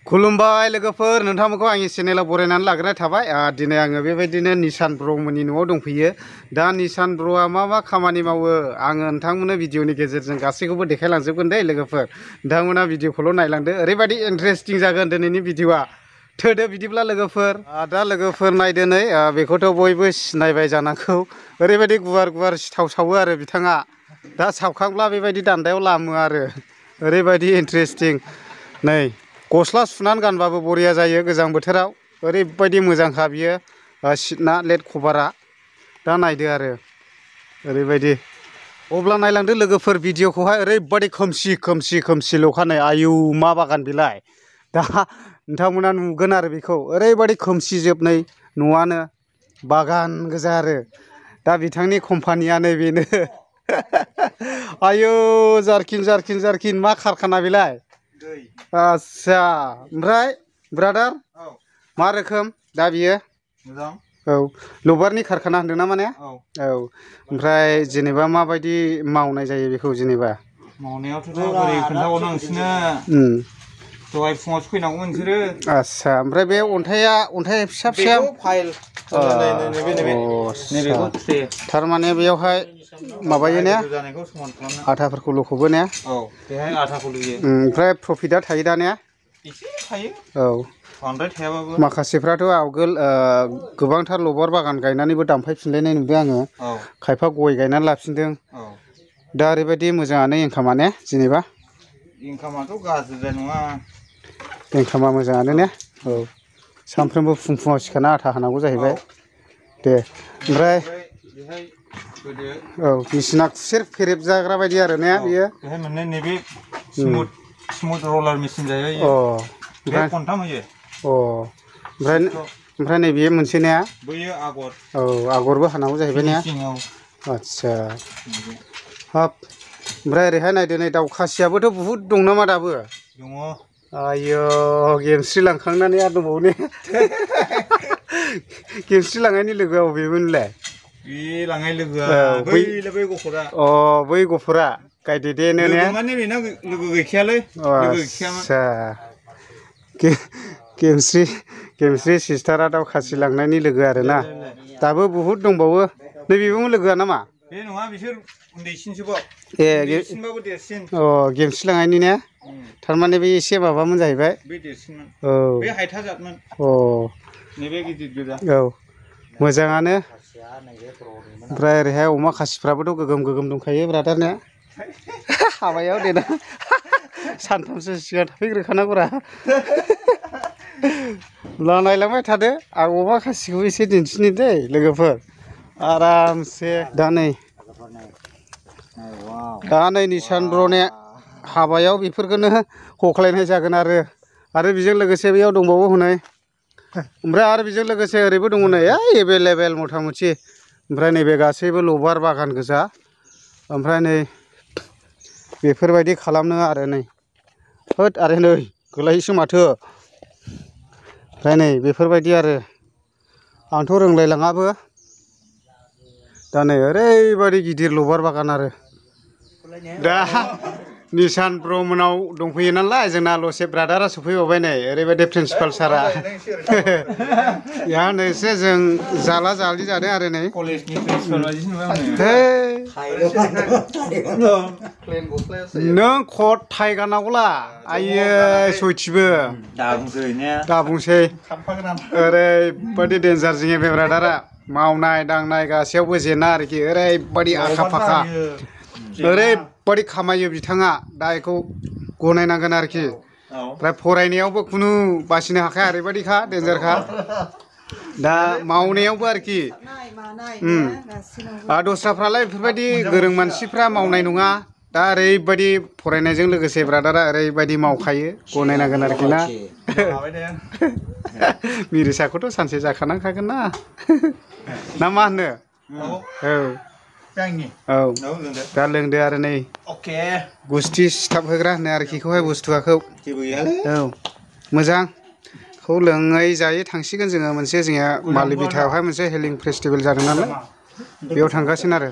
खुलुमबाय लोगोफोर नोंथांमोनखौ आंनि चेनेलाव बरायनानै लाग्रोनाय थाबाय दिनै आङो बेबायदिनो निसान ब्र'मोननि न'आव दंफैयो दा निसान ब्र'आ मा खामानि मावो आङो नोंथांमोननो भिडिअनि गेजेरजों गासैखौबो देखायलांजोबगोन दे लोगोफोर नोंथांमोना भिडिअखौल' नायलांदो ओरैबायदि इन्टारेस्टिं जागोन दिनैनि भिडिअआ थोदो बिदिब्ला लोगोफोर दा लोगोफोर नायदो नै बेखौथ' बयबो सिनायबाय जानांगौ ओरैबायदि गुवार सिथाव सावो आरो बिथाङा दा सावखांब्ला बेबायदि दान्दायाव लामो आरो ओरैबायदि इन्टारेस्टिं नै गस्ला सुनानै गानबाबो बरिया जायो गोजां बोथोराव ओरैबायदि मोजांखा बियो सिटना लेट कभारा दा नायदो आरो ओरैबायदि अब्ला नायलांदो लोगोफोर भिडिअखौहाय ओरैबायदि खोमसिल'खा नै आयौ मा बागान बेलाय दा नोंथांमोना नुगोन आरो बेखौ ओरैबायदि खोमसिजोब नै न'आनो बागान गोजा आरो दा बिथांनि कम्पानिया नै बेनो आयौ जारकिन मा कारखाना बेलाय आच्छा ओमफ्राय ब्रादार मा रोखोम दा बियो मोजां औ लबारनि कारखाना होनदों ना माने औ ओमफ्राय जेनेबा माबायदि मावनाय जायो बेखौ जेनेबा मावनायावथ' बोरै खोन्थाबावनो नोंसोरनो दहाय फुङावसो फैनांगौमोन नोंसोरो आच्छा ओमफ्राय बे अन्थाइ फिसा फाइल नैबेखौ थारमाने बेयावहाय माबायो ने आथाफोरखौ लखबो ने औ बेहाय आथाखौ लुयो ओमफ्राय प्रफिटआ थायो दा ने एसे थायो औ बांद्राय थायाबाबो माखासेफ्राथ' आवगोल गोबांथार लबार बागान गायनानैबो दामफायफिनलायनाय नुदों आङो खायफा गय गायनानै लाफिनदों दा ओरैबायदि मोजाङानो इनकामा ने जेनेबा इनकामाथ' गाज्रिद्राय नङा इनकामा मोजाङानो ने औ सानफ्रोमबो फुङाव सिखारना आथा होनांगौ जाहैबाय दे ओमफ्राय औ बिसिना खुसेर फेरेब जाग्रा बायदि आरो ने बियो बेहाय मोननै नैबे स्मुथ रलार मेचिन जाहैबाय बे खनथाम होयो ओमफ्राय नैबे मोनसे ने बैयो आगर औ आगरबो हानांगौ जाहैबाय ने आच्छा हाब ओमफ्राय ओरैहाय नायदो नै दाउखासियाबोथ' बुहुद दं नामा दाबो दङ आयौ गेमस्रि लांखांनानै आरो दंबावो ने गेमस्रि लांनायनि लोगोआ बबेमोनलाय बे लांनाय लोगोआ बै गफरा बै गफरा गायदेदेनो ने माने बेना लोगो गैखायालै लोगो आच्छा गेमस्रि सिस्टारा दाउखासि लांनायनि लोगो आरोना दाबो बुहुद दंबावो नैबेबो लोगोआ नामा बे नङा बिसोर उन्दैसिनसोबाव देरसिनबाबो देरसिन गेमस्रि लांनायनि ने थारमाने बे एसे माबामोन जाहैबाय बे देरसिनमोन औ बे हायथा जातमोन नैबे गिदिर गोजा औ मोजाङानो ओमफ्राय ओरैहाय अमा खासिफ्राबोथ' गोगोम दंखायो ब्रादार ने हाबायाव देना सानथामसो सिगां थाफैग्रोखानांगौरा नायलांबाय थादो आं अमा खासिखौ एसे दिन्थिनि दै लोगोफोर आरामसे दा नै निसान ब्र'ने हाबायाव बेफोरखौनो हख्लायनाय जागोन आरो बेजों लोगोसे बेयाव दंबावो हनै ओमफ्राय आरो बेजों लोगोसे ओरैबो दङ नै एभेलेबेल मथा मथि ओमफ्राय नैबे गासैबो लबार बागान गोजा ओमफ्राय नै बेफोरबायदि खालामनो आरो नै होद आरो नै गोलैसो माथो ओमफ्राय नै बेफोरबायदि आरो आंथ' रोंलायलाङाबो दा नै ओरैबायदि गिदिर लबार बागान आरो दा निसान ब्र'मोनाव दंफैयो नालाय जोंना लसे ब्रादारा सफैबावबाय नै ओरैबायदि प्रिन्सिपाल सारा नोंसोर जों जाला जालि जादों आरो नै नों कट टाइ गाननांगौला आइयै सयथिबो दाबुंसै ओरैबायदि देन्जार जोंनि बे ब्रादारा मावनाय दांनाय गासैयावबो जेना आरोखि ओरैबायदि आखा फाखा ओरैबायदि खामायो बिथाङा दा बेखौ गनायनांगोन आरोखि ओमफ्राय फरायनायावबो खुनु बासिनो हाखाया ओरैबायदिखा देन्जारखा दा मावनायावबो आरोखि दस्राफ्रालाय बेफोरबायदि गोरों मानसिफ्रा मावनाय नङा दा ओरैबायदि फरायनायजों लोगोसे ब्रादारा ओरैबायदि मावखायो गनायनांगोन आरोखि ना मिरिसाखौथ' सानसे जाखानांखागोन ना मा होनो औ दा लोंदो आरो नै गुस्थि सिथाब होग्रा होनो आरोखि बेखौहाय बुस्थुआखौ औ मोजां खौ लोङै जायै थांसिगोन जोङो मोनसे जोंहा मालिबिथायावहाय मोनसे हेलिं फेस्टिभेल जादों नालाय बेयाव थांगासिनो आरो